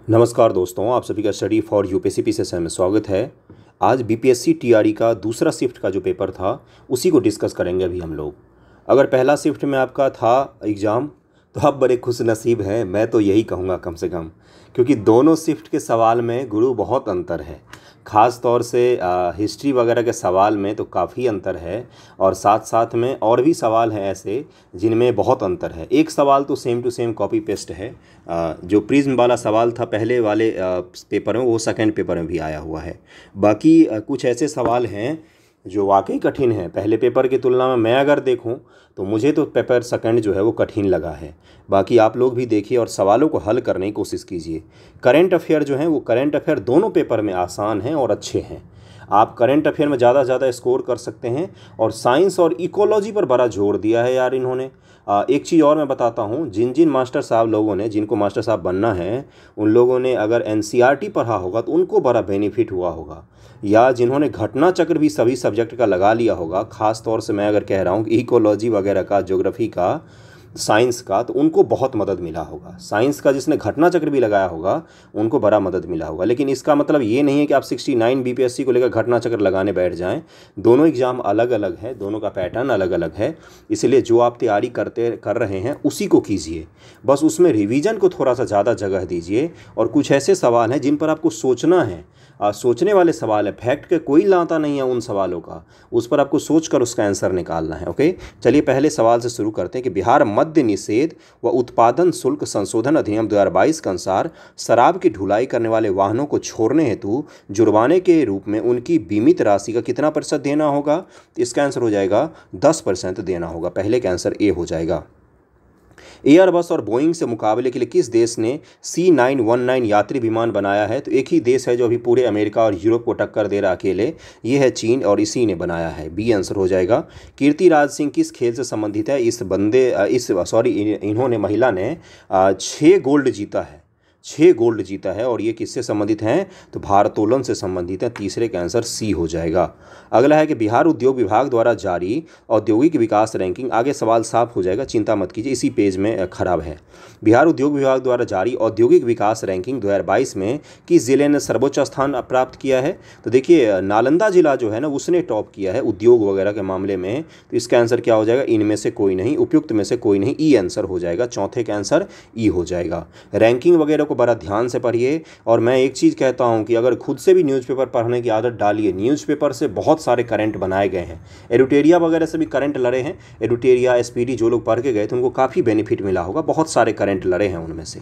नमस्कार दोस्तों, आप सभी का स्टडी फॉर यूपीएससी पीसीएस में स्वागत है। आज बीपीएससी टीआरई का दूसरा शिफ्ट का जो पेपर था उसी को डिस्कस करेंगे अभी हम लोग। अगर पहला शिफ्ट में आपका था एग्ज़ाम तो आप बड़े खुश नसीब हैं, मैं तो यही कहूँगा कम से कम, क्योंकि दोनों शिफ्ट के सवाल में गुरु बहुत अंतर है। ख़ास तौर से हिस्ट्री वगैरह के सवाल में तो काफ़ी अंतर है, और साथ साथ में और भी सवाल हैं ऐसे जिनमें बहुत अंतर है। एक सवाल तो same to same copy paste है। जो प्रिज्म वाला सवाल था पहले वाले पेपर में, वो सेकंड पेपर में भी आया हुआ है। बाकी कुछ ऐसे सवाल हैं जो वाकई कठिन है। पहले पेपर की तुलना में मैं अगर देखूं तो मुझे तो पेपर सेकंड जो है वो कठिन लगा है। बाकी आप लोग भी देखिए और सवालों को हल करने की कोशिश कीजिए। करंट अफेयर जो हैं वो करंट अफेयर दोनों पेपर में आसान हैं और अच्छे हैं। आप करंट अफेयर में ज़्यादा से ज़्यादा स्कोर कर सकते हैं। और साइंस और इकोलॉजी पर बड़ा जोर दिया है यार इन्होंने। एक चीज़ और मैं बताता हूँ, जिन जिन मास्टर साहब लोगों ने, जिनको मास्टर साहब बनना है, उन लोगों ने अगर एनसीईआरटी पढ़ा होगा तो उनको बड़ा बेनिफिट हुआ होगा, या जिन्होंने घटना चक्र भी सभी सब्जेक्ट का लगा लिया होगा। ख़ास तौर से मैं अगर कह रहा हूँ कि इकोलॉजी वगैरह का, ज्योग्राफी का, साइंस का, तो उनको बहुत मदद मिला होगा। साइंस का जिसने घटना चक्र भी लगाया होगा उनको बड़ा मदद मिला होगा। लेकिन इसका मतलब ये नहीं है कि आप 69 बीपीएससी को लेकर घटना चक्र लगाने बैठ जाएं। दोनों एग्ज़ाम अलग अलग है, दोनों का पैटर्न अलग अलग है। इसलिए जो आप तैयारी कर रहे हैं उसी को कीजिए, बस उसमें रिवीजन को थोड़ा सा ज़्यादा जगह दीजिए। और कुछ ऐसे सवाल हैं जिन पर आपको सोचना है, सोचने वाले सवाल है, फैक्ट के कोई लाता नहीं है उन सवालों का, उस पर आपको सोचकर उसका आंसर निकालना है। ओके, चलिए पहले सवाल से शुरू करते हैं कि बिहार मद्य निषेध व उत्पादन शुल्क संशोधन अधिनियम 2022 के अनुसार शराब की ढुलाई करने वाले वाहनों को छोड़ने हेतु जुर्माने के रूप में उनकी बीमित राशि का कितना प्रतिशत देना होगा? इसका आंसर हो जाएगा 10% देना होगा। पहले का आंसर ए हो जाएगा। एयरबस और बोइंग से मुकाबले के लिए किस देश ने C919 यात्री विमान बनाया है? तो एक ही देश है जो अभी पूरे अमेरिका और यूरोप को टक्कर दे रहा अकेले, ये है चीन, और इसी ने बनाया है। बी आंसर हो जाएगा। कीर्तिराज सिंह किस खेल से संबंधित है? इन्होंने, महिला ने 6 गोल्ड जीता है, 6 गोल्ड जीता है। और ये किससे संबंधित हैं? तो भारोत्तोलन से संबंधित है। तीसरे का आंसर सी हो जाएगा। अगला है कि बिहार उद्योग विभाग द्वारा जारी औद्योगिक विकास रैंकिंग, आगे सवाल साफ हो जाएगा, चिंता मत कीजिए, इसी पेज में खराब है। बिहार उद्योग विभाग द्वारा जारी औद्योगिक विकास रैंकिंग 2022 में किस जिले ने सर्वोच्च स्थान प्राप्त किया है? तो देखिए, नालंदा जिला जो है ना, उसने टॉप किया है उद्योग वगैरह के मामले में। तो इसका आंसर क्या हो जाएगा? इनमें से कोई नहीं, उपयुक्त में से कोई नहीं, ई आंसर हो जाएगा। चौथे का आंसर ई हो जाएगा। रैंकिंग वगैरह को बड़ा ध्यान से पढ़िए। और मैं एक चीज़ कहता हूं कि अगर खुद से भी न्यूज़पेपर पढ़ने की आदत डालिए, न्यूज़पेपर से बहुत सारे करंट बनाए गए हैं। एडिटोरिया वगैरह से भी करंट लड़े हैं। एडिटोरिया, एसपीडी जो लोग पढ़ के गए थे उनको काफ़ी बेनिफिट मिला होगा, बहुत सारे करंट लड़े हैं उनमें से।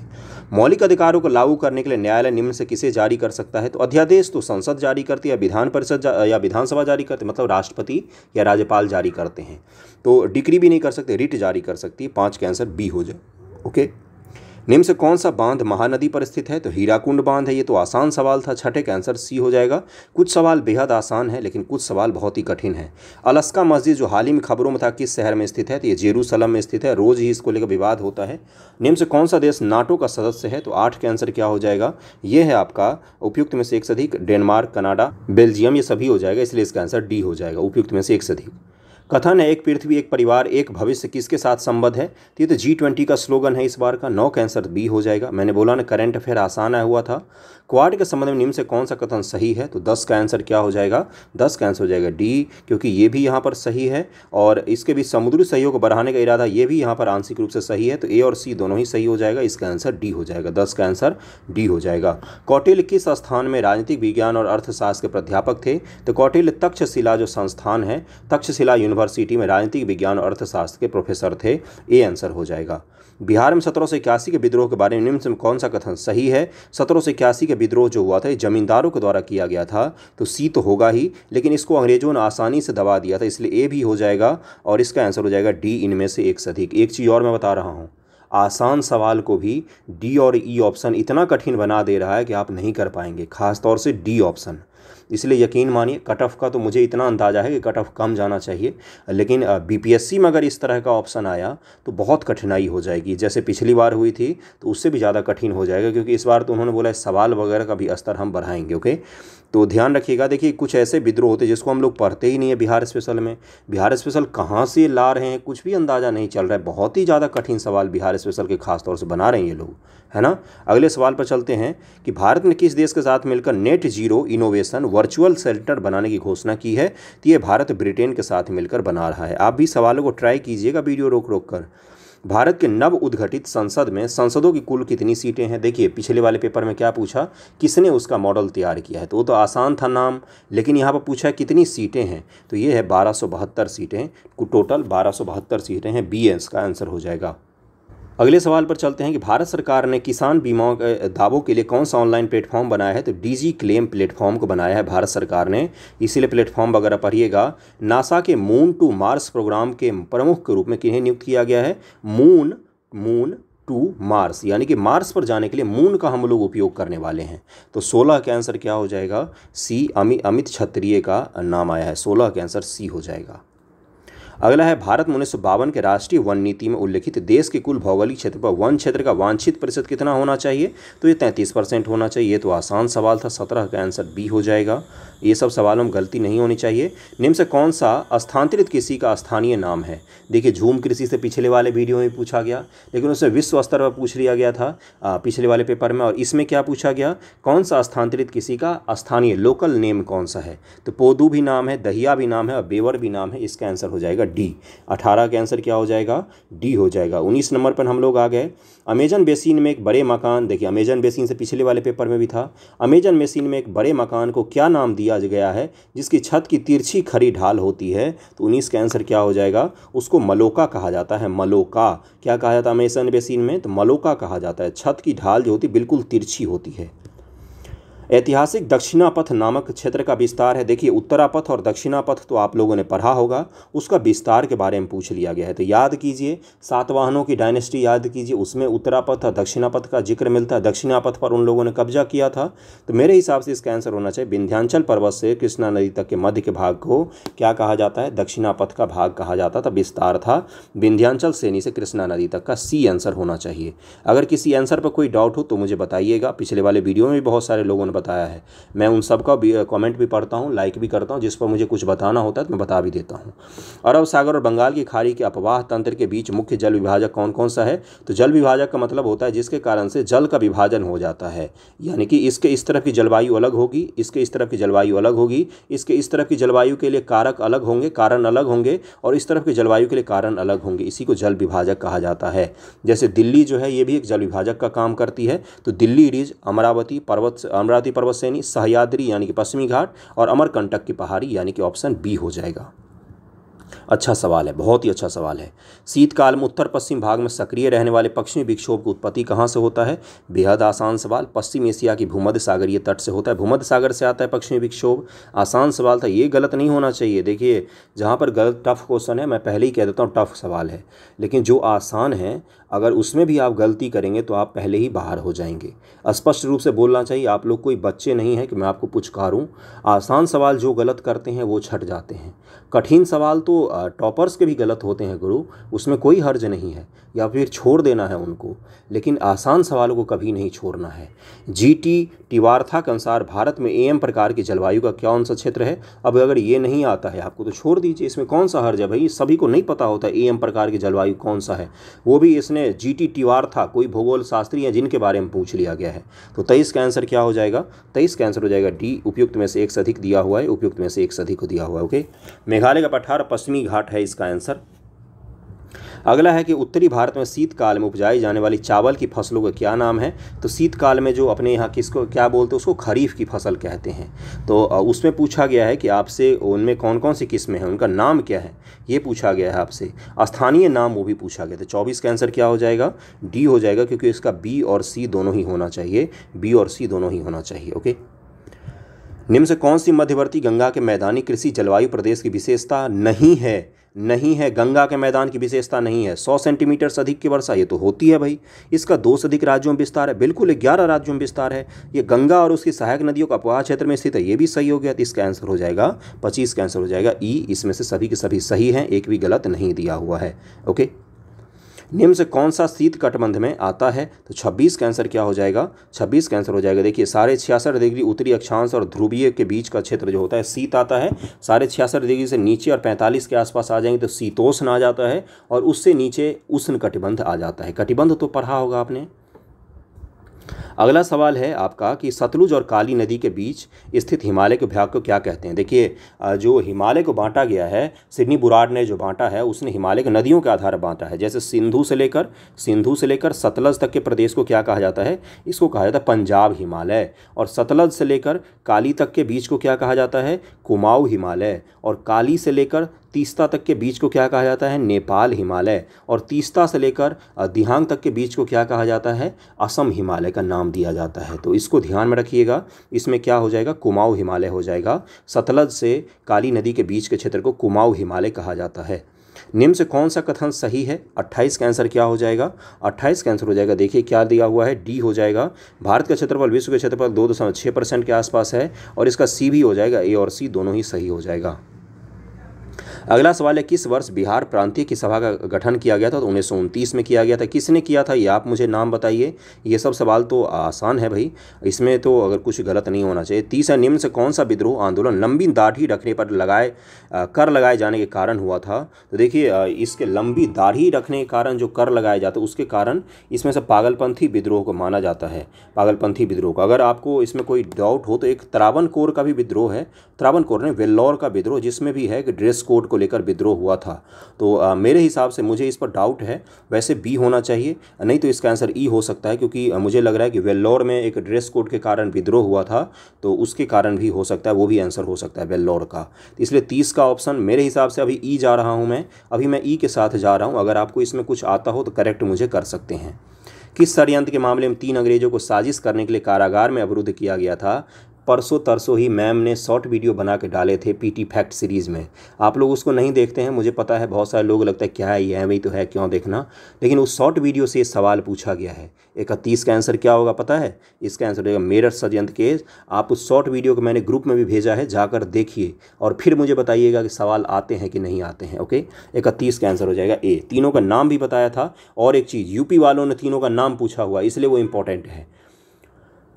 मौलिक अधिकारों को लागू करने के लिए न्यायालय निम्न से किसे जारी कर सकता है? तो अध्यादेश तो संसद जारी करती है, विधान परिषद या विधानसभा जारी करते, मतलब राष्ट्रपति या राज्यपाल जारी करते हैं। तो डिक्री भी नहीं कर सकते, रिट जारी कर सकती है। 5 का आंसर बी हो जाए। ओके, निम्न से कौन सा बांध महानदी पर स्थित है? तो हीराकुंड बांध है। ये तो आसान सवाल था। छठे का आंसर सी हो जाएगा। कुछ सवाल बेहद आसान है लेकिन कुछ सवाल बहुत ही कठिन है। अलास्का मस्जिद जो हाल ही में खबरों में था, किस शहर में स्थित है? तो ये जेरूसलम में स्थित है। रोज ही इसको लेकर विवाद होता है। निम्न से कौन सा देश नाटो का सदस्य है? तो 8 का आंसर क्या हो जाएगा? ये है आपका उपयुक्त में से एक से अधिक, डेनमार्क, कनाडा, बेल्जियम, ये सभी हो जाएगा, इसलिए इसका आंसर डी हो जाएगा, उपयुक्त में से एक से अधिक। कथन है एक पृथ्वी एक परिवार एक भविष्य किसके साथ संबद्ध है? तो ये तो G20 का स्लोगन है इस बार का। 9 का आंसर बी हो जाएगा। मैंने बोला ना, करंट अफेयर आसान आया हुआ था। क्वाड के संबंध में निम्न से कौन सा कथन सही है? तो 10 का आंसर क्या हो जाएगा? 10 का आंसर हो जाएगा डी, क्योंकि ये भी यहाँ पर सही है। और इसके भी समुद्री सहयोग को बढ़ाने का इरादा, ये भी यहाँ पर आंशिक रूप से सही है। तो ए और सी दोनों ही सही हो जाएगा। इसका आंसर डी हो जाएगा। 10 का आंसर डी हो जाएगा। कौटिल्य किस स्थान में राजनीतिक विज्ञान और अर्थशास्त्र के प्राध्यापक थे? तो कौटिल्य तक्षशिला जो संस्थान है, तक्षशिला यूनिवर्सिटी में राजनीतिक विज्ञान और अर्थशास्त्र के प्रोफेसर थे। ए आंसर हो जाएगा। बिहार में 1781 के विद्रोह के बारे में निम्न में कौन सा कथन सही है? 1781 के विद्रोह जो हुआ था ये जमींदारों के द्वारा किया गया था, तो सी तो होगा ही, लेकिन इसको अंग्रेजों ने आसानी से दबा दिया था, इसलिए ए भी हो जाएगा। और इसका आंसर हो जाएगा डी, इनमें से एक से अधिक। एक चीज़ और मैं बता रहा हूँ, आसान सवाल को भी डी और ई ऑप्शन इतना कठिन बना दे रहा है कि आप नहीं कर पाएंगे, खासतौर से डी ऑप्शन। इसलिए यकीन मानिए कट ऑफ का तो मुझे इतना अंदाज़ा है कि कट ऑफ कम जाना चाहिए, लेकिन बीपीएससी में अगर इस तरह का ऑप्शन आया तो बहुत कठिनाई हो जाएगी। जैसे पिछली बार हुई थी तो उससे भी ज़्यादा कठिन हो जाएगा, क्योंकि इस बार तो उन्होंने बोला है सवाल वगैरह का भी स्तर हम बढ़ाएंगे। ओके, तो ध्यान रखिएगा। देखिए कुछ ऐसे विद्रोह होते हैं जिसको हम लोग पढ़ते ही नहीं है बिहार स्पेशल में। बिहार स्पेशल कहाँ से ला रहे हैं कुछ भी अंदाज़ा नहीं चल रहा है। बहुत ही ज़्यादा कठिन सवाल बिहार स्पेशल के खास तौर से बना रहे हैं ये लोग, है ना। अगले सवाल पर चलते हैं कि भारत ने किस देश के साथ मिलकर net zero innovation virtual centre बनाने की घोषणा की है। तो ये भारत ब्रिटेन के साथ मिलकर बना रहा है। आप भी सवालों को ट्राई कीजिएगा वीडियो रोक रोक कर। भारत के नव उद्घटित संसद में सांसदों की कुल कितनी सीटें हैं। देखिए पिछले वाले पेपर में क्या पूछा, किसने उसका मॉडल तैयार किया है, तो वो तो आसान था नाम, लेकिन यहाँ पर पूछा है कितनी सीटें हैं, तो ये है 1272 सीटें, टोटल 1272 सीटें हैं। बी इसका आंसर हो जाएगा। अगले सवाल पर चलते हैं कि भारत सरकार ने किसान बीमा के दावों के लिए कौन सा ऑनलाइन प्लेटफॉर्म बनाया है। तो डीजी क्लेम प्लेटफॉर्म को बनाया है भारत सरकार ने, इसीलिए प्लेटफॉर्म वगैरह पढ़िएगा। नासा के मून टू मार्स प्रोग्राम के प्रमुख के रूप में किन्हें नियुक्त किया गया है। मून टू मार्स, यानी कि मार्स पर जाने के लिए मून का हम लोग उपयोग करने वाले हैं। तो 16 का आंसर क्या हो जाएगा, सी। अमित क्षत्रिय का नाम आया है, 16 का आंसर सी हो जाएगा। अगला है भारत में 1952 के राष्ट्रीय वन नीति में उल्लिखित देश के कुल भौगोलिक क्षेत्र पर वन क्षेत्र का वांछित प्रतिशत कितना होना चाहिए। तो ये 33% होना चाहिए। ये तो आसान सवाल था, 17 का आंसर बी हो जाएगा। ये सब सवालों में गलती नहीं होनी चाहिए। निम्न से कौन सा स्थानांतरित कृषि का स्थानीय नाम है। देखिए झूम कृषि से पिछले वाले वीडियो में पूछा गया, लेकिन उससे विश्व स्तर पर पूछ लिया गया था पिछले वाले पेपर में। और इसमें क्या पूछा गया, कौन सा स्थानांतरित कृषि का स्थानीय लोकल नेम कौन सा है। तो पोदू भी नाम है, दहिया भी नाम है और बेवर भी नाम है। इसका आंसर हो जाएगा डी। 18 का आंसर क्या हो जाएगा, डी हो जाएगा। 19 नंबर पर हम लोग आ गए। अमेजन बेसिन में एक बड़े मकान, देखिए अमेजन बेसिन से पिछले वाले पेपर में भी था। अमेजन बेसिन में एक बड़े मकान को क्या नाम दिया गया है जिसकी छत की तिरछी खड़ी ढाल होती है। तो 19 का आंसर क्या हो जाएगा, उसको मलोका कहा जाता है। मलोका क्या कहा जाता है अमेजन बेसिन में, तो मलोका कहा जाता है। छत की ढाल जो होती बिल्कुल तिरछी होती है। ऐतिहासिक दक्षिणापथ नामक क्षेत्र का विस्तार है। देखिए उत्तरापथ और दक्षिणापथ तो आप लोगों ने पढ़ा होगा, उसका विस्तार के बारे में पूछ लिया गया है। तो याद कीजिए, सातवाहनों की डायनेस्टी याद कीजिए, उसमें उत्तरापथ और दक्षिणापथ का जिक्र मिलता है। दक्षिणापथ पर उन लोगों ने कब्जा किया था। तो मेरे हिसाब से इसका आंसर होना चाहिए विंध्याचल पर्वत से कृष्णा नदी तक के मध्य के भाग को क्या कहा जाता है, दक्षिणापथ का भाग कहा जाता था। विस्तार था विंध्याचल श्रेणी से कृष्णा नदी तक का, सी आंसर होना चाहिए। अगर किसी आंसर पर कोई डाउट हो तो मुझे बताइएगा। पिछले वाले वीडियो में भी बहुत सारे लोगों ने बताया है, मैं उन सब का कमेंट भी पढ़ता हूं, लाइक भी करता हूं। जिस पर मुझे कुछ बताना होता है तो मैं बता भी देता हूं। अरब सागर और बंगाल की खाड़ी के अपवाह तंत्र के बीच मुख्य जल विभाजक कौन कौन सा है। तो जल विभाजक का मतलब होता है जिसके कारण से जल का विभाजन हो जाता है, यानी कि इसके इस तरफ की जलवायु अलग होगी, इसके इस तरफ की जलवायु अलग होगी, इसके इस तरफ की जलवायु के लिए कारक अलग होंगे, कारण अलग होंगे, और इस तरफ की जलवायु के लिए कारण अलग होंगे। इसी को जल विभाजक कहा जाता है। जैसे दिल्ली जो है ये भी एक जल विभाजक का काम करती है। तो दिल्ली रिज, अमरावती पर्वत श्रेणी, सह्याद्री यानी कि पश्चिमी घाट, और अमरकंटक की पहाड़ी यानी कि ऑप्शन बी हो जाएगा। अच्छा सवाल है, बहुत ही अच्छा सवाल है। शीतकाल में उत्तर पश्चिम भाग में सक्रिय रहने वाले पश्चिमी विक्षोभ की उत्पत्ति कहाँ से होता है। बेहद आसान सवाल, पश्चिम एशिया की भूमध्य सागरीय तट से होता है। भूमध्य सागर से आता है पश्चिमी विक्षोभ। आसान सवाल था, ये गलत नहीं होना चाहिए। देखिए जहाँ पर गलत टफ क्वेश्चन है मैं पहले ही कह देता हूँ टफ सवाल है, लेकिन जो आसान है अगर उसमें भी आप गलती करेंगे तो आप पहले ही बाहर हो जाएंगे। स्पष्ट रूप से बोलना चाहिए, आप लोग कोई बच्चे नहीं हैं कि मैं आपको पुचकारूं। आसान सवाल जो गलत करते हैं वो छट जाते हैं। कठिन सवाल तो टॉपर्स के भी गलत होते हैं गुरु, उसमें कोई हर्ज नहीं है, या फिर छोड़ देना है उनको, लेकिन आसान सवालों को कभी नहीं छोड़ना है। जीटी टिवारथा के अनुसार भारत में एम प्रकार की जलवायु का कौन सा क्षेत्र है। अब अगर ये नहीं आता है आपको तो छोड़ दीजिए, इसमें कौन सा हर्ज है भाई, सभी को नहीं पता होता एम प्रकार की जलवायु कौन सा है। वो भी इसने जीटी टिवारथा कोई भूगोल शास्त्री है जिनके बारे में पूछ लिया गया है। तो 23 का आंसर क्या हो जाएगा, 23 का आंसर हो जाएगा डी। उपयुक्त में से एक से अधिक दिया हुआ है, उपयुक्त में से एक से अधिक को दिया हुआ है। ओके, मेघालय का पठार पश्चिमी घाट है इसका आंसर। अगला है कि उत्तरी भारत में शीतकाल में उपजाई जाने वाली चावल की फसलों का क्या नाम है। तो शीतकाल में जो अपने यहाँ किसको क्या बोलते हैं, उसको खरीफ की फसल कहते हैं। तो उसमें पूछा गया है कि आपसे उनमें कौन कौन सी किस्में हैं, उनका नाम क्या है, ये पूछा गया है आपसे। स्थानीय नाम वो भी पूछा गया था। 24 का आंसर क्या हो जाएगा, डी हो जाएगा, क्योंकि इसका बी और सी दोनों ही होना चाहिए, बी और सी दोनों ही होना चाहिए। ओके, निम्न से कौन सी मध्यवर्ती गंगा के मैदानी कृषि जलवायु प्रदेश की विशेषता नहीं है। नहीं है। गंगा के मैदान की विशेषता नहीं है। 100 सेंटीमीटर से अधिक की वर्षा, ये तो होती है भाई। इसका 2 से अधिक राज्यों में विस्तार है, बिल्कुल 11 राज्यों में विस्तार है। ये गंगा और उसकी सहायक नदियों का अपवाह क्षेत्र में स्थित है, ये भी सही हो गया। तो इसका आंसर हो जाएगा 25 का आंसर हो जाएगा ई। इसमें से सभी के सभी सही हैं, एक भी गलत नहीं दिया हुआ है। ओके, निम्न से कौन सा शीत कटिबंध में आता है? तो 26 का आंसर क्या हो जाएगा? 26 का आंसर हो जाएगा, देखिए 66.5 उत्तरी अक्षांश और ध्रुवीय के बीच का क्षेत्र जो होता है शीत आता है। 66.5 से नीचे और 45 के आसपास आ जाएंगे तो शीतोष्ण आ जाता है, और उससे नीचे उष्ण कटिबंध आ जाता है। कटिबंध तो पढ़ा होगा आपने। अगला सवाल है आपका कि सतलुज और काली नदी के बीच स्थित हिमालय के भाग को क्या कहते हैं? देखिए, जो हिमालय को बांटा गया है, सिडनी बुराड ने जो बांटा है, उसने हिमालय के नदियों के आधार पर बांटा है। जैसे सिंधु से लेकर सतलज तक के प्रदेश को क्या कहा जाता है? इसको कहा जाता है पंजाब हिमालय। और सतलज से लेकर काली तक के बीच को क्या कहा जाता है? कुमाऊं हिमालय। और काली से लेकर तीस्ता तक के बीच को क्या कहा जाता है? नेपाल हिमालय। और तीस्ता से लेकर दिहांग तक के बीच को क्या कहा जाता है? असम हिमालय का नाम दिया जाता है। तो इसको ध्यान में रखिएगा, इसमें क्या हो जाएगा? कुमाऊं हिमालय हो जाएगा। सतलज से काली नदी के बीच के क्षेत्र को कुमाऊं हिमालय कहा जाता है। निम्न से कौन सा कथन सही है? 28 का आंसर क्या हो जाएगा? 28 का आंसर हो जाएगा, देखिए क्या दिया हुआ है, डी हो जाएगा। भारत का क्षेत्रफल विश्व के क्षेत्रफल 2.6% के आसपास है, और इसका सी भी हो जाएगा, ए और सी दोनों ही सही हो जाएगा। अगला सवाल है, किस वर्ष बिहार प्रांतीय की सभा का गठन किया गया था? तो 1929 में किया गया था। किसने किया था ये आप मुझे नाम बताइए। ये सब सवाल तो आसान है भाई, इसमें तो अगर कुछ गलत नहीं होना चाहिए। 30 है, निम्न से कौन सा विद्रोह आंदोलन लंबी दाढ़ी रखने पर कर लगाए जाने के कारण हुआ था? तो देखिए, इसके लंबी दाढ़ी रखने के कारण जो कर लगाए जाते उसके कारण इसमें से पागलपंथी विद्रोह को माना जाता है। पागलपंथी विद्रोह का अगर आपको इसमें कोई डाउट हो तो एक त्रावणकोर का भी विद्रोह है, त्रावणकोर ने वेल्लोर का विद्रोह, जिसमें भी है कि ड्रेस कोड को लेकर विद्रोह हुआ था। तो मेरे हिसाब से मुझे इस पर डाउट है, वैसे बी होना चाहिए, नहीं तो इसका आंसर ई हो सकता है, क्योंकि मुझे लग रहा है कि वेल्लोर में एक ड्रेस कोड के कारण विद्रोह हुआ था, तो उसके कारण भी हो सकता है, वो भी आंसर हो सकता है वेल्लोर का। इसलिए 30 का ऑप्शन मेरे हिसाब से अभी ई जा रहा हूँ मैं, अभी मैं ई के साथ जा रहा हूँ। अगर आपको इसमें कुछ आता हो तो करेक्ट मुझे कर सकते हैं। किस षड्यंत्र के मामले में 3 अंग्रेजों को साजिश करने के लिए कारागार में अवरुद्ध किया गया था? परसों तरसों ही मैम ने शॉर्ट वीडियो बना के डाले थे पीटी फैक्ट सीरीज़ में। आप लोग उसको नहीं देखते हैं, मुझे पता है, बहुत सारे लोग लगता है क्या है ये, वही तो है, क्यों देखना। लेकिन उस शॉर्ट वीडियो से सवाल पूछा गया है। 31 का आंसर क्या होगा पता है? इसका आंसर रहेगा मेरठ षड्यंत्र केस। आप उस शॉर्ट वीडियो को मैंने ग्रुप में भी भेजा है, जाकर देखिए और फिर मुझे बताइएगा कि सवाल आते हैं कि नहीं आते हैं। ओके, 31 का आंसर हो जाएगा ए। तीनों का नाम भी बताया था, और एक चीज़, यूपी वालों ने तीनों का नाम पूछा हुआ, इसलिए वो इंपॉर्टेंट है।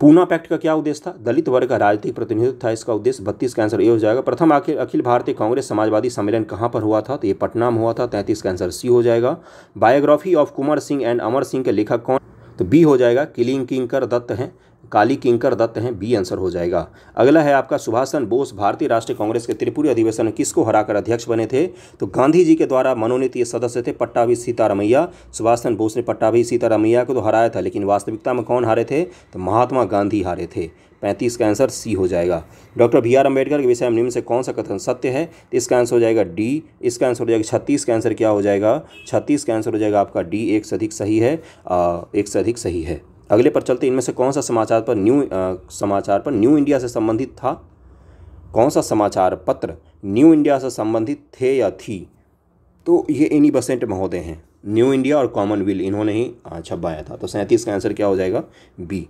पूना पैक्ट का क्या उद्देश्य था? दलित वर्ग का राजनीतिक प्रतिनिधित्व था इसका उद्देश्य। 32 का आंसर ए हो जाएगा। प्रथम अखिल भारतीय कांग्रेस समाजवादी सम्मेलन कहाँ पर हुआ था? तो ये पटना में हुआ था। 33 का आंसर सी हो जाएगा। Biography of Kunwar Singh and Amar Singh के लेखक कौन? तो बी हो जाएगा, किलिंग किंकर दत्त हैं, काली किंकर दत्त हैं, बी आंसर हो जाएगा। अगला है आपका, सुभाष चंद्र बोस भारतीय राष्ट्रीय कांग्रेस के त्रिपुरी अधिवेशन में किसको हराकर अध्यक्ष बने थे? तो गांधी जी के द्वारा मनोनीत ये सदस्य थे पट्टाभी सीतारामैया। सुभाष चंद्र बोस ने पट्टाभी सीतारामैया को तो हराया था, लेकिन वास्तविकता में कौन हारे थे? तो महात्मा गांधी हारे थे। 35 का आंसर सी हो जाएगा। डॉक्टर बी आर अम्बेडकर के विषय में निम्न से कौन सा कथन सत्य है? इसका आंसर हो जाएगा डी। इसका आंसर हो जाएगा 36 का आंसर क्या हो जाएगा? 36 का आंसर हो जाएगा आपका डी, एक से अधिक सही है, एक से अधिक सही है। अगले पर चलते, इनमें से कौन सा समाचार पर न्यू इंडिया से संबंधित था? कौन सा समाचार पत्र न्यू इंडिया से संबंधित थे या थी? तो ये एनी बसेंट महोदय हैं, न्यू इंडिया और कॉमनवेल्थ इन्होंने ही छपवाया था। तो 37 का आंसर क्या हो जाएगा? बी।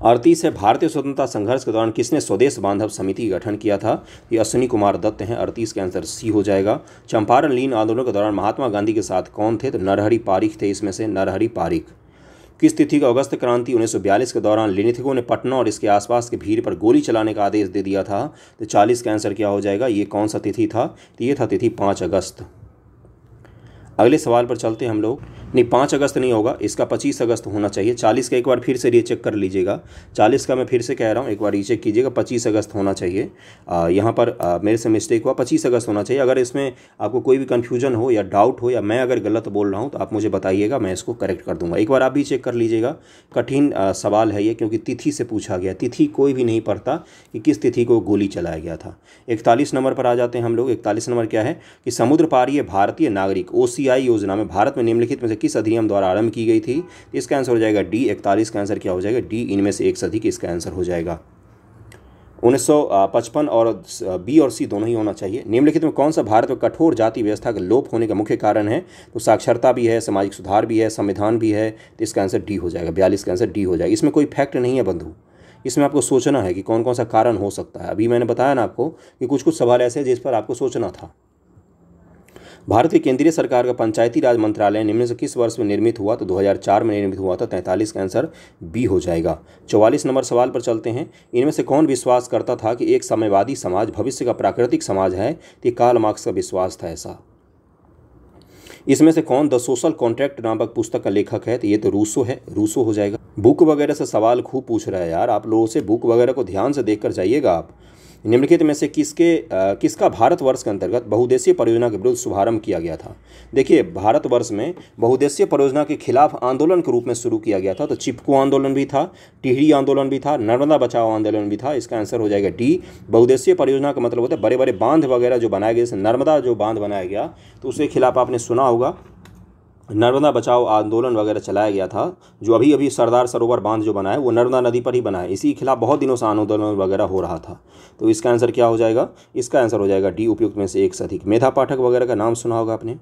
38 है, भारतीय स्वतंत्रता संघर्ष के दौरान किसने स्वदेश बांधव समिति का गठन किया था? ये अश्विनी कुमार दत्त हैं। 38 का आंसर सी हो जाएगा। चंपारण लीन आंदोलन के दौरान महात्मा गांधी के साथ कौन थे? तो नरहरि पारिख थे, इसमें से नरहरि पारिख। किस तिथि को अगस्त क्रांति 1942 के दौरान लिनिथिगो ने पटना और इसके आसपास के भीड़ पर गोली चलाने का आदेश दे दिया था? तो 40 का आंसर क्या हो जाएगा? ये कौन सा तिथि था? तो ये था तिथि 5 अगस्त। अगले सवाल पर चलते हैं हम लोग। नहीं, 5 अगस्त नहीं होगा, इसका 25 अगस्त होना चाहिए। 40 का एक बार फिर से रीचेक कर लीजिएगा। 40 का मैं फिर से कह रहा हूँ, एक बार रीचेक कीजिएगा। 25 अगस्त होना चाहिए। यहाँ पर मेरे से मिस्टेक हुआ, 25 अगस्त होना चाहिए। अगर इसमें आपको कोई भी कन्फ्यूजन हो या डाउट हो, या मैं अगर गलत बोल रहा हूँ तो आप मुझे बताइएगा, मैं इसको करेक्ट कर दूंगा। एक बार आप भी चेक कर लीजिएगा। कठिन सवाल है ये, क्योंकि तिथि से पूछा गया। तिथि कोई भी नहीं पढ़ता कि किस तिथि को गोली चलाया गया था। 41 नंबर पर आ जाते हैं हम लोग। 41 नंबर क्या है कि समुद्र पारीय भारतीय नागरिक OCI योजना में भारत में निम्नलिखित में से किस अधिनियम द्वारा आरंभ की गई थी? इसका आंसर हो जाएगा डी। 41 का आंसर क्या हो जाएगा? डी, इनमें से एक से अधिक इसका आंसर हो जाएगा। 1955 और बी और सी दोनों ही होना चाहिए। निम्नलिखित में कौन सा भारत में कठोर जाति व्यवस्था का लोप होने का मुख्य कारण है? तो साक्षरता भी है, सामाजिक सुधार भी है, संविधान भी है। तो इसका आंसर डी हो जाएगा, 42 का आंसर डी हो जाएगा। इसमें कोई फैक्ट नहीं है बंधु, इसमें आपको सोचना है कि कौन कौन सा कारण हो सकता है। अभी मैंने बताया ना आपको कि कुछ कुछ सवाल ऐसे हैं जिस पर आपको सोचना था। भारत की केंद्रीय सरकार का पंचायती राज मंत्रालय निम्न से किस वर्ष में निर्मित हुआ? तो 2004 में निर्मित हुआ था। 43 का आंसर बी हो जाएगा। 44 नंबर सवाल पर चलते हैं। इनमें से कौन विश्वास करता था कि एक साम्यवादी समाज भविष्य का प्राकृतिक समाज है? तो कार्ल मार्क्स का विश्वास था ऐसा। इसमें से कौन द सोशल कॉन्ट्रैक्ट नामक पुस्तक का लेखक है? तो ये तो रूसो है, रूसो हो जाएगा। बुक वगैरह से सवाल खूब पूछ रहा है यार, आप लोगों से बुक वगैरह को ध्यान से देखकर जाइएगा आप। निम्नलिखित में से किसका भारतवर्ष के अंतर्गत बहुउद्देशीय परियोजना के विरुद्ध शुभारंभ किया गया था? देखिए, भारतवर्ष में बहुउद्देशीय परियोजना के खिलाफ आंदोलन के रूप में शुरू किया गया था। तो चिपको आंदोलन भी था, टिहरी आंदोलन भी था, नर्मदा बचाओ आंदोलन भी था। इसका आंसर हो जाएगा डी। बहुउद्देशीय परियोजना का मतलब होता है बड़े बड़े बांध वगैरह जो बनाए गए, जैसे नर्मदा जो बांध बनाया गया तो उसके खिलाफ आपने सुना होगा नर्मदा बचाओ आंदोलन वगैरह चलाया गया था। जो अभी अभी सरदार सरोवर बांध जो बना है वो नर्मदा नदी पर ही बना है। इसी के खिलाफ बहुत दिनों से आंदोलन वगैरह हो रहा था। तो इसका आंसर क्या हो जाएगा? इसका आंसर हो जाएगा डी, उपयुक्त में से एक से अधिक। मेधा पाठक वगैरह का नाम सुना होगा आपने।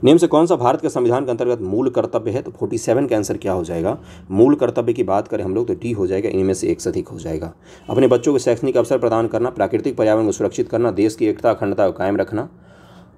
निम्न से कौन सा भारत के संविधान के अंतर्गत मूल कर्तव्य है? तो 47 का आंसर क्या हो जाएगा? मूल कर्तव्य की बात करें हम लोग तो डी हो जाएगा, इनमें से एक से अधिक हो जाएगा। अपने बच्चों को शैक्षणिक अवसर प्रदान करना, प्राकृतिक पर्यावरण को सुरक्षित करना, देश की एकता अखंडता को कायम रखना।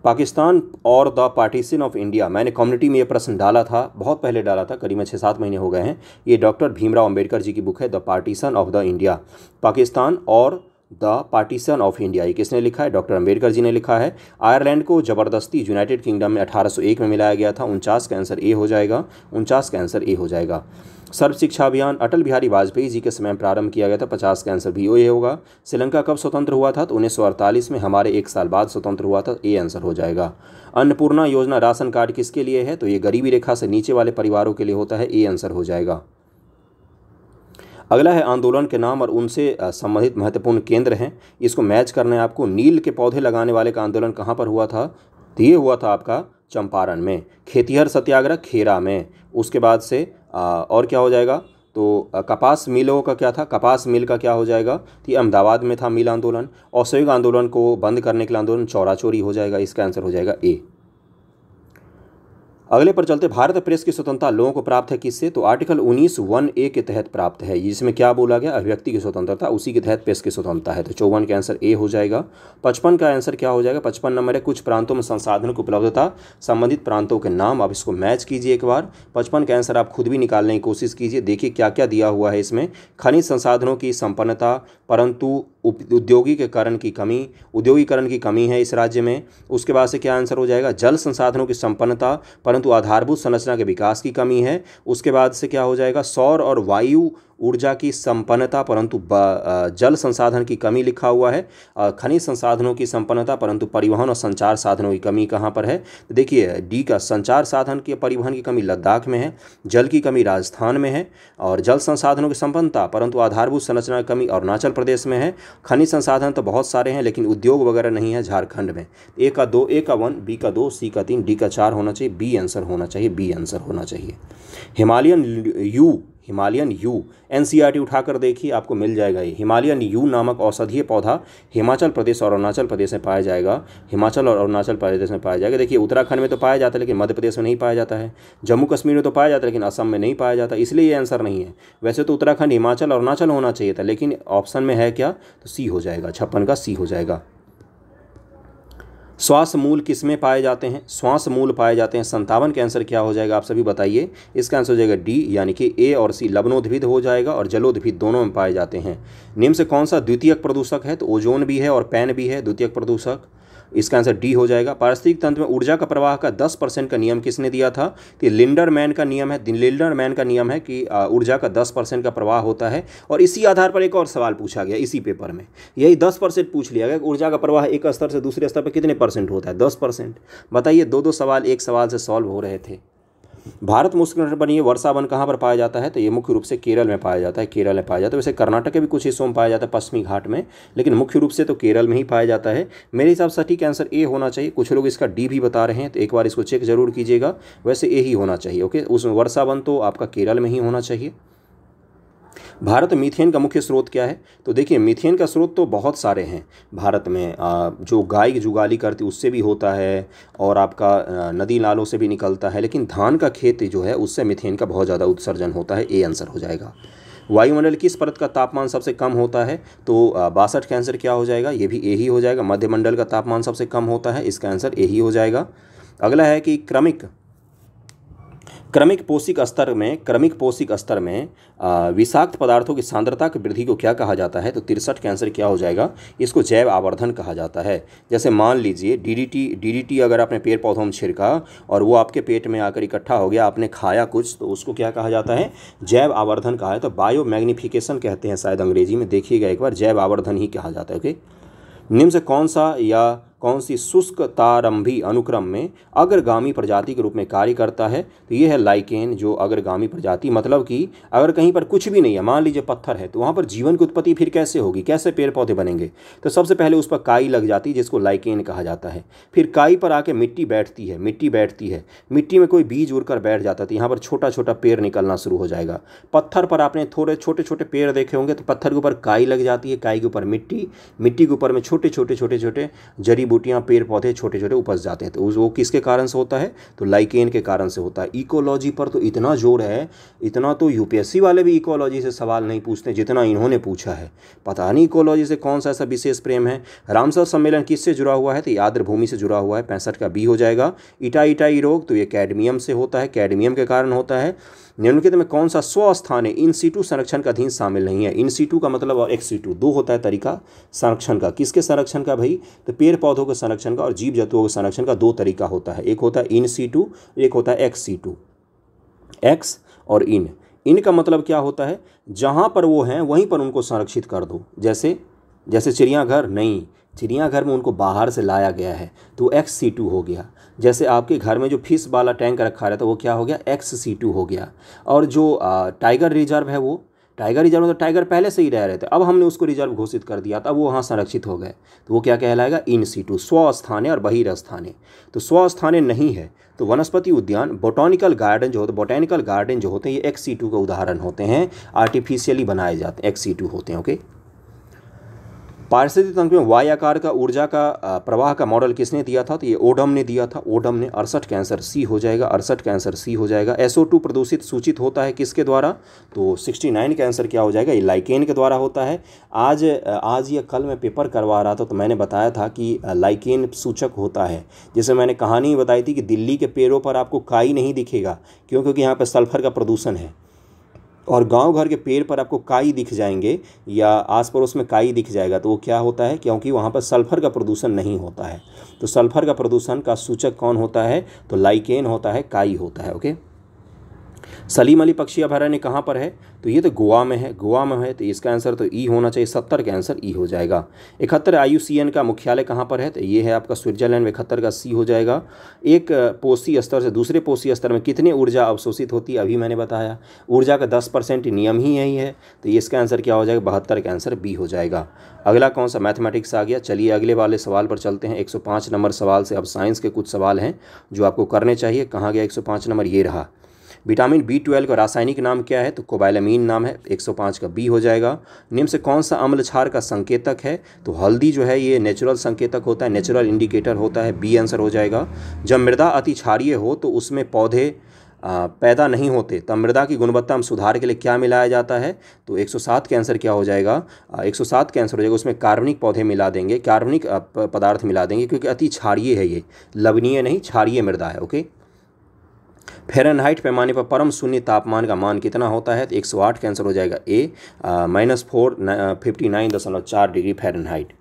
पाकिस्तान और द पार्टीशन ऑफ इंडिया, मैंने कम्युनिटी में ये प्रश्न डाला था, बहुत पहले डाला था, करीबन 6-7 महीने हो गए हैं। ये डॉक्टर भीमराव अंबेडकर जी की बुक है, the partition of the India. Pakistan और द पार्टीशन ऑफ इंडिया, ये किसने लिखा है? डॉक्टर अंबेडकर जी ने लिखा है। आयरलैंड को ज़बरदस्ती यूनाइटेड किंगडम में 1801 में मिलाया गया था। 49 का आंसर ए हो जाएगा, 49 का आंसर ए हो जाएगा। सर्व शिक्षा अभियान अटल बिहारी वाजपेयी जी के समय में प्रारंभ किया गया था। 50 का आंसर भी ए होगा। श्रीलंका कब स्वतंत्र हुआ था? तो 1948 में, हमारे 1 साल बाद स्वतंत्र हुआ था। ए आंसर हो जाएगा। अन्नपूर्णा योजना राशन कार्ड किसके लिए है? तो ये गरीबी रेखा से नीचे वाले परिवारों के लिए होता है। ए आंसर हो जाएगा। अगला है आंदोलन के नाम और उनसे संबंधित महत्वपूर्ण केंद्र हैं। इसको मैच करना है आपको। नील के पौधे लगाने वाले का आंदोलन कहाँ पर हुआ था? तो ये हुआ था आपका चंपारण में। खेतिहर सत्याग्रह खेरा में। उसके बाद से और क्या हो जाएगा? तो कपास मिलों का क्या था? कपास मिल का क्या हो जाएगा? तो ये अहमदाबाद में था मिल आंदोलन। असहयोग आंदोलन को बंद करने के लिए आंदोलन चौरा चोरी हो जाएगा। इसका आंसर हो जाएगा ए। अगले पर चलते। भारत प्रेस की स्वतंत्रता लोगों को प्राप्त है किससे? तो आर्टिकल 19(1)(a) के तहत प्राप्त है। जिसमें क्या बोला गया? अभिव्यक्ति की स्वतंत्रता, उसी के तहत प्रेस की स्वतंत्रता है। तो 54 का आंसर ए हो जाएगा। 55 का आंसर क्या हो जाएगा? 55 नंबर है कुछ प्रांतों में संसाधनों की उपलब्धता, संबंधित प्रांतों के नाम। आप इसको मैच कीजिए एक बार। 55 का आंसर आप खुद भी निकालने की कोशिश कीजिए। देखिए क्या क्या दिया हुआ है इसमें। खनिज संसाधनों की संपन्नता परंतु औद्योगिकीकरण की कमी है इस राज्य में। उसके बाद से क्या आंसर हो जाएगा? जल संसाधनों की संपन्नता परंतु आधारभूत संरचना के विकास की कमी है। उसके बाद से क्या हो जाएगा? सौर और वायु ऊर्जा की संपन्नता परंतु जल संसाधन की कमी लिखा हुआ है। खनिज संसाधनों की संपन्नता परंतु परिवहन और संचार साधनों की कमी कहाँ पर है? तो देखिए डी का संचार साधन के परिवहन की कमी लद्दाख में है, जल की कमी राजस्थान में है, और जल संसाधनों की संपन्नता परंतु आधारभूत संरचना की कमी अरुणाचल प्रदेश में है। खनिज संसाधन तो बहुत सारे हैं लेकिन उद्योग वगैरह नहीं है झारखंड में। ए का 2, ए का 1, बी का 2, सी का 3, डी का 4 होना चाहिए। बी आंसर होना चाहिए, बी आंसर होना चाहिए। हिमालयन यू एनसीईआरटी उठाकर देखिए, आपको मिल जाएगा। ये हिमालयन यू नामक औषधीय पौधा हिमाचल प्रदेश और अरुणाचल प्रदेश में पाया जाएगा। हिमाचल और अरुणाचल प्रदेश में पाया जाएगा। देखिए उत्तराखंड में तो पाया जाता है लेकिन मध्य प्रदेश में नहीं पाया जाता है। जम्मू कश्मीर में तो पाया जाता है लेकिन असम में नहीं पाया जाता, इसलिए ये आंसर नहीं है। वैसे तो उत्तराखंड हिमाचल अरुणाचल होना चाहिए था लेकिन ऑप्शन में है क्या? तो सी हो जाएगा। 56 का सी हो जाएगा। श्वास मूल किस में पाए जाते हैं? श्वास मूल पाए जाते हैं 57 का आंसर क्या हो जाएगा? आप सभी बताइए। इसका आंसर हो जाएगा डी, यानी कि ए और सी। लवणोद्भिद हो जाएगा और जलोद्भिद दोनों में पाए जाते हैं। निम्न से कौन सा द्वितीयक प्रदूषक है? तो ओजोन भी है और पैन भी है द्वितीयक प्रदूषक। इसका आंसर डी हो जाएगा। पारिस्थितिक तंत्र में ऊर्जा का प्रवाह का 10% का नियम किसने दिया था? तो लिंडरमैन का नियम है। लिंडरमैन का नियम है कि ऊर्जा का 10% का प्रवाह होता है। और इसी आधार पर एक और सवाल पूछा गया इसी पेपर में, यही 10% पूछ लिया गया कि ऊर्जा का प्रवाह एक स्तर से दूसरे स्तर पर कितने परसेंट होता है? 10%। बताइए, 2-2 सवाल एक सवाल से सॉल्व हो रहे थे। भारत मुष्करबनीय वर्षा वन कहाँ पर पाया जाता है? तो ये मुख्य रूप से केरल में पाया जाता है। केरल में पाया जाता है। वैसे कर्नाटक के भी कुछ हिस्सों में पाया जाता है, पश्चिमी घाट में, लेकिन मुख्य रूप से तो केरल में ही पाया जाता है। मेरे हिसाब से ठीक आंसर ए होना चाहिए। कुछ लोग इसका डी भी बता रहे हैं, तो एक बार इसको चेक जरूर कीजिएगा। वैसे ए ही होना चाहिए। ओके, उस वर्षा वन तो आपका केरल में ही होना चाहिए। भारत में मीथेन का मुख्य स्रोत क्या है? तो देखिए मीथेन का स्रोत तो बहुत सारे हैं भारत में। जो गाय की जुगाली करती उससे भी होता है, और आपका नदी नालों से भी निकलता है, लेकिन धान का खेत जो है उससे मीथेन का बहुत ज़्यादा उत्सर्जन होता है। ए आंसर हो जाएगा। वायुमंडल किस परत का तापमान सबसे कम होता है? तो 62 का आंसर क्या हो जाएगा? ये भी ए ही हो जाएगा। मध्यमंडल का तापमान सबसे कम होता है, इसका आंसर ए ही हो जाएगा। अगला है कि क्रमिक पोषक स्तर में विषाक्त पदार्थों की सांद्रता की वृद्धि को क्या कहा जाता है? तो 63 का आंसर क्या हो जाएगा? इसको जैव आवर्धन कहा जाता है। जैसे मान लीजिए डीडीटी अगर आपने पेड़ पौधों में छिड़का और वो आपके पेट में आकर इकट्ठा हो गया, आपने खाया कुछ, तो उसको क्या कहा जाता है? जैव आवर्धन कहा है। तो बायो मैग्निफिकेशन कहते हैं शायद अंग्रेजी में, देखिएगा एक बार, जैव आवर्धन ही कहा जाता है। ओके, निम्न से कौन सी शुष्क तारंभी अनुक्रम में अग्रगामी प्रजाति के रूप में कार्य करता है? तो ये है लाइकेन, जो अग्रगामी प्रजाति, मतलब कि अगर कहीं पर कुछ भी नहीं है, मान लीजिए पत्थर है, तो वहाँ पर जीवन की उत्पत्ति फिर कैसे होगी, कैसे पेड़ पौधे बनेंगे? तो सबसे पहले उस पर काई लग जाती है, जिसको लाइकेन कहा जाता है। फिर काई पर आके मिट्टी बैठती है, मिट्टी में कोई बीज उड़कर बैठ जाता है, तो यहाँ पर छोटा छोटा पेड़ निकलना शुरू हो जाएगा। पत्थर पर आपने थोड़े छोटे छोटे पेड़ देखे होंगे, तो पत्थर के ऊपर काई लग जाती है, काई के ऊपर मिट्टी के ऊपर में छोटे छोटे जड़ी बूटियां, पेड़ पौधे छोटे छोटे उपज जाते हैं। तो वो किसके कारण से होता है? तो लाइकेन के कारण से होता है। इकोलॉजी पर तो इतना जोर है, इतना तो यूपीएससी वाले भी इकोलॉजी से सवाल नहीं पूछते जितना इन्होंने पूछा है। पता नहीं इकोलॉजी से कौन सा ऐसा विशेष प्रेम है। रामसर सम्मेलन किससे जुड़ा हुआ है? तो आर्द्र भूमि से जुड़ा हुआ है, 65 का बी हो जाएगा। इटाई रोग, तो ये कैडमियम से होता है, कैडमियम के कारण होता है। निम्नलिखित में कौन सा स्वस्थानीय इन सीटू संरक्षण का अधीन शामिल नहीं है? इन सीटू का मतलब और एक्स सीटू, दो होता है तरीका संरक्षण का। किसके संरक्षण का भाई? तो पेड़ पौधों के संरक्षण का और जीव जंतुओं के संरक्षण का दो तरीका होता है। एक होता है इन सीटू, एक होता है एक्स सीटू। एक्स और इन का मतलब क्या होता है? जहाँ पर वो हैं वहीं पर उनको संरक्षित कर दो। जैसे चिड़ियाघर नहीं, चिड़ियाघर में उनको बाहर से लाया गया है, तो एक्स सीटू हो गया। जैसे आपके घर में जो फिश वाला टैंक रखा रहता है, वो क्या हो गया? एक्स सीटू हो गया। और जो टाइगर रिजर्व है, वो टाइगर रिजर्व में तो टाइगर पहले से ही रह रहे थे, अब हमने उसको रिजर्व घोषित कर दिया, तब वो वहाँ संरक्षित हो गए, तो वो क्या कहलाएगा? In situ. स्वस्थानीय और बहिर्स्थानीय, तो स्वस्थानीय नहीं है तो वनस्पति उद्यान, बोटैनिकल गार्डन जो होते हैं, ये एक्स सीटू का उदाहरण होते हैं, आर्टिफिशियली बनाए जाते हैं, एक्स सीटू होते हैं। ओके, पारिस्थितिक तंत्र में वाई आकार का ऊर्जा का प्रवाह का मॉडल किसने दिया था? तो ये ओडम ने दिया था, ओडम ने। 68 का आंसर सी हो जाएगा, 68 का आंसर सी हो जाएगा। SO2 प्रदूषित सूचित होता है किसके द्वारा? तो 69 का आंसर क्या हो जाएगा? ये लाइकेन के द्वारा होता है। आज या कल मैं पेपर करवा रहा था, तो मैंने बताया था कि लाइकेन सूचक होता है। जैसे मैंने कहानी बताई थी कि दिल्ली के पेड़ों पर आपको काई नहीं दिखेगा, क्योंकि यहाँ पर सल्फर का प्रदूषण है, और गांव घर के पेड़ पर आपको काई दिख जाएंगे या आस पड़ोस में काई दिख जाएगा, तो वो क्या होता है? क्योंकि वहाँ पर सल्फर का प्रदूषण नहीं होता है। तो सल्फर का प्रदूषण का सूचक कौन होता है? तो लाइकेन होता है, काई होता है। ओके, सलीम अली पक्षी अभयारण्य कहाँ पर है? तो ये तो गोवा में है, तो इसका आंसर तो ई होना चाहिए। 70 का आंसर ई हो जाएगा। 71 IUCN का मुख्यालय कहाँ पर है? तो ये है आपका स्विट्जरलैंड। 71 का सी हो जाएगा। एक पोषी स्तर से दूसरे पोषी स्तर में कितनी ऊर्जा अवशोषित होती है? अभी मैंने बताया, ऊर्जा का 10% नियम ही यही है, तो इसका आंसर क्या हो जाएगा? 72 का आंसर बी हो जाएगा। अगला कौन सा? मैथमेटिक्स आ गया। चलिए अगले वाले सवाल पर चलते हैं। 105 नंबर सवाल से अब साइंस के कुछ सवाल हैं जो आपको करने चाहिए। कहाँ गया 105 नंबर? ये रहा। विटामिन B12 का रासायनिक नाम क्या है? तो कोबालामीन नाम है। 105 का बी हो जाएगा। निम्न से कौन सा अम्ल क्षार का संकेतक है? तो हल्दी जो है ये नेचुरल संकेतक होता है, नेचुरल इंडिकेटर होता है, बी आंसर हो जाएगा। जब मृदा अति क्षारीय हो तो उसमें पौधे पैदा नहीं होते, तब मृदा की गुणवत्ता में सुधार के लिए क्या मिलाया जाता है? तो 107 का आंसर क्या हो जाएगा? 107 का आंसर हो जाएगा, उसमें कार्बनिक पौधे मिला देंगे, कार्बनिक पदार्थ मिला देंगे, क्योंकि अति क्षारीय है, ये लवणीय नहीं क्षारीय मृदा है। ओके, फ़ारेनहाइट पैमाने पर परम शून्य तापमान का मान कितना होता है? तो 108 का आंसर हो जाएगा ए, -459.4 डिग्री फ़ारेनहाइट।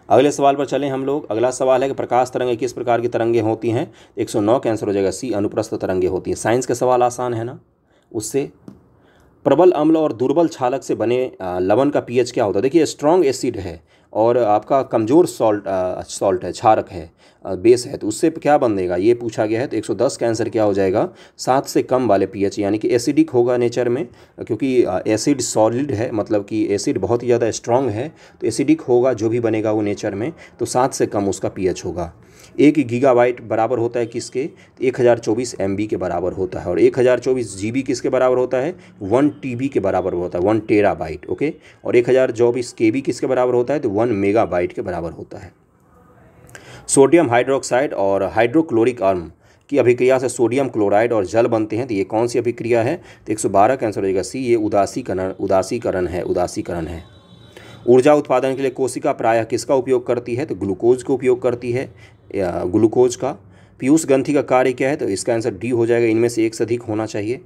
अगले सवाल पर चलें हम लोग। अगला सवाल है कि प्रकाश तरंगें किस प्रकार की तरंगें होती हैं? 109 का आंसर हो जाएगा सी, अनुप्रस्थ तरंगें होती हैं। साइंस के सवाल आसान है ना उससे। प्रबल अम्ल और दुर्बल क्षालक से बने लवण का pH क्या होता है? देखिए स्ट्रॉन्ग एसिड है और आपका कमज़ोर सॉल्ट है, क्षारक है, बेस है, तो उससे क्या बनेगा ये पूछा गया है। तो 110 का आंसर क्या हो जाएगा, 7 से कम वाले पीएच, यानी कि एसिडिक होगा नेचर में, क्योंकि एसिड सॉलिड है, मतलब कि एसिड बहुत ही ज़्यादा स्ट्रांग है, तो एसिडिक होगा जो भी बनेगा वो नेचर में, तो 7 से कम उसका पीएच होगा। 1 गीगाबाइट बराबर होता है किसके, 1024 MB के बराबर होता है, और 1024 GB किसके बराबर होता है, 1 TB के बराबर होता है, 1 टेराबाइट, ओके। और 1024 KB किसके बराबर होता है, तो 1 मेगाबाइट के बराबर होता है। सोडियम हाइड्रोक्साइड और हाइड्रोक्लोरिक अम्ल की अभिक्रिया से सोडियम क्लोराइड और जल बनते हैं, तो ये कौन सी अभिक्रिया है, तो 112 का आंसर हो जाएगा सी, ये उदासीकरण है। ऊर्जा उत्पादन के लिए कोशिका प्रायः किसका उपयोग करती है, तो ग्लूकोज का उपयोग करती है, ग्लूकोज का। पीयूष ग्रंथि का कार्य क्या है, तो इसका आंसर डी हो जाएगा, इनमें से एक से अधिक होना चाहिए।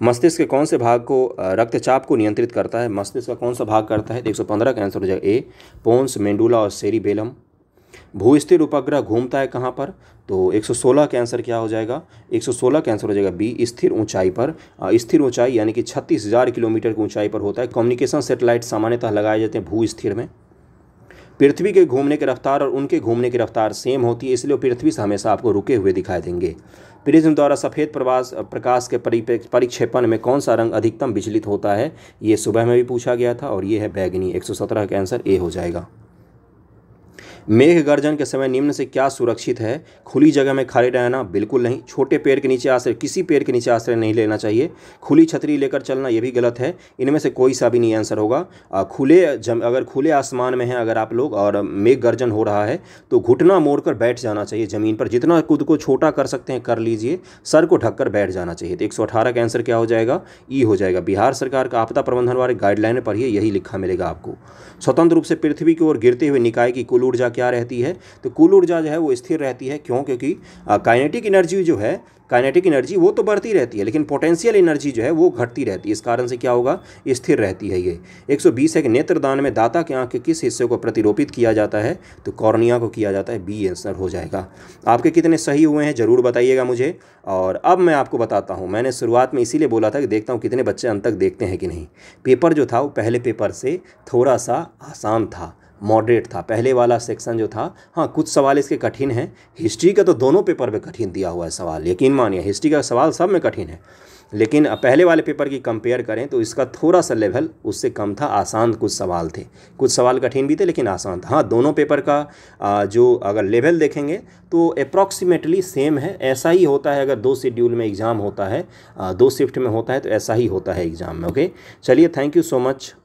मस्तिष्क के कौन से भाग को रक्तचाप को नियंत्रित करता है, मस्तिष्क का कौन सा भाग करता है, तो 115 का आंसर हो जाएगा ए, पोन्स, मेंडुला और सेरिबेलम। भूस्थिर उपग्रह घूमता है कहाँ पर, तो 116 का आंसर क्या हो जाएगा, 116 का आंसर हो जाएगा बी, स्थिर ऊंचाई पर। स्थिर ऊंचाई यानी कि 36,000 किलोमीटर की ऊंचाई पर होता है। कम्युनिकेशन सैटेलाइट सामान्यतः लगाए जाते हैं भूस्थिर में। पृथ्वी के घूमने की रफ्तार और उनके घूमने की रफ्तार सेम होती है, इसलिए पृथ्वी से हमेशा आपको रुके हुए दिखाई देंगे। प्रिज्म द्वारा सफ़ेद प्रकाश के परिक्षेपण में कौन सा रंग अधिकतम विचलित होता है, ये सुबह में भी पूछा गया था, और ये है बैगनी। 117 का आंसर ए हो जाएगा। मेघ गर्जन के समय निम्न से क्या सुरक्षित है, खुली जगह में खड़े रहना बिल्कुल नहीं, छोटे पेड़ के नीचे आश्रय, किसी पेड़ के नीचे आश्रय नहीं लेना चाहिए, खुली छतरी लेकर चलना ये भी गलत है, इनमें से कोई सा भी नहीं आंसर होगा। अगर खुले आसमान में हैं अगर आप लोग और मेघ गर्जन हो रहा है तो घुटना मोड़कर बैठ जाना चाहिए ज़मीन पर, जितना खुद को छोटा कर सकते हैं कर लीजिए, सर को ढककर बैठ जाना चाहिए। तो 118 का आंसर क्या हो जाएगा, ई हो जाएगा। बिहार सरकार का आपदा प्रबंधन वाले गाइडलाइन पढ़िए, यही लिखा मिलेगा आपको। स्वतंत्र रूप से पृथ्वी की ओर गिरते हुए निकाय की कुल ऊर्जा क्या रहती है, तो कुल ऊर्जा जो है वो स्थिर रहती है। क्यों, क्योंकि काइनेटिक एनर्जी जो है, काइनेटिक एनर्जी वो तो बढ़ती रहती है, लेकिन पोटेंशियल एनर्जी जो है वो घटती रहती है, इस कारण से क्या होगा, स्थिर रहती है ये। 120 है कि नेत्रदान में दाता के आंख के किस हिस्से को प्रतिरोपित किया जाता है, तो कॉर्निया को किया जाता है, बी आंसर हो जाएगा। आपके कितने सही हुए हैं ज़रूर बताइएगा मुझे। और अब मैं आपको बताता हूँ, मैंने शुरुआत में इसीलिए बोला था कि देखता हूँ कितने बच्चे अंत तक देखते हैं कि नहीं। पेपर जो था वो पहले पेपर से थोड़ा सा आसान था, मॉडरेट था पहले वाला सेक्शन जो था। हाँ, कुछ सवाल इसके कठिन हैं। हिस्ट्री का तो दोनों पेपर में कठिन दिया हुआ है सवाल, यकीन मानिए हिस्ट्री का सवाल सब में कठिन है, लेकिन पहले वाले पेपर की कंपेयर करें तो इसका थोड़ा सा लेवल उससे कम था, आसान कुछ सवाल थे, कुछ सवाल कठिन भी थे लेकिन आसान था। हाँ, दोनों पेपर का जो अगर लेवल देखेंगे तो अप्रॉक्सीमेटली सेम है, ऐसा ही होता है। अगर 2 शेड्यूल में एग्ज़ाम होता है, 2 शिफ्ट में होता है, तो ऐसा ही होता है एग्ज़ाम में। ओके, चलिए, थैंक यू सो मच।